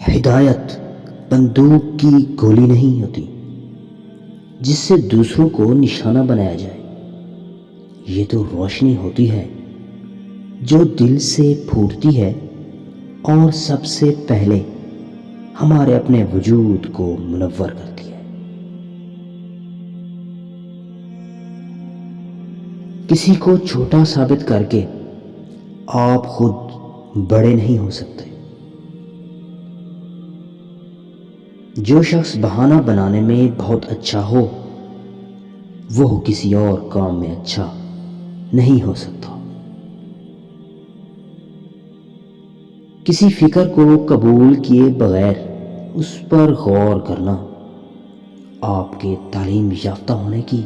ہدایت بندوق کی گولی نہیں ہوتی جس سے دوسروں کو نشانہ بنایا جائے. یہ تو روشنی ہوتی ہے جو دل سے پھوٹتی ہے اور سب سے پہلے ہمارے اپنے وجود کو منور کرتی ہے. کسی کو چھوٹا ثابت کر کے آپ خود بڑے نہیں ہو سکتے. جو شخص بہانہ بنانے میں بہت اچھا ہو وہ کسی اور کام میں اچھا نہیں ہو سکتا. کسی فکر کو قبول کیے بغیر اس پر غور کرنا آپ کے تعلیم یافتہ ہونے کی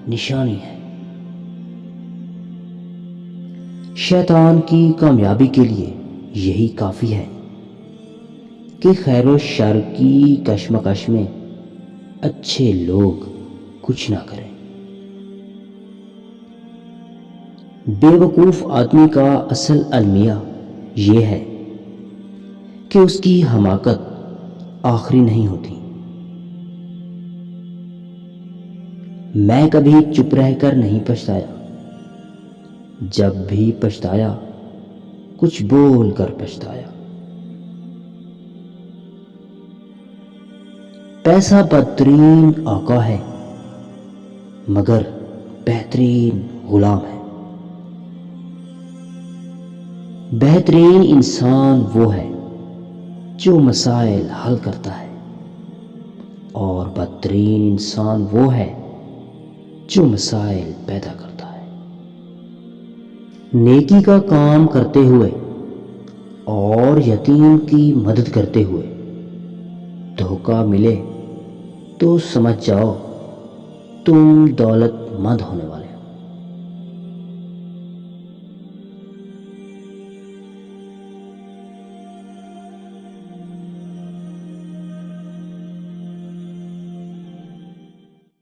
نشانی ہے. شیطان کی کامیابی کے لیے یہی کافی ہے کہ خیر و شر کی کشمکش میں اچھے لوگ کچھ نہ کریں. بے وقوف آدمی کا اصل المیہ یہ ہے کہ اس کی حماقت آخری نہیں ہوتی. میں کبھی چپ رہ کر نہیں پچھتایا. جب بھی پچھتایا کچھ بول کر پچھتایا. پیسہ بدترین آقا ہے مگر بہترین غلام ہے. بہترین انسان وہ ہے جو مسائل حل کرتا ہے اور بدترین انسان وہ ہے جو مسائل پیدا کرتا ہے. نیکی کا کام کرتے ہوئے اور یتیم کی مدد کرتے ہوئے دھوکہ ملے تو سمجھ جاؤ تم دولت مند ہونے والے.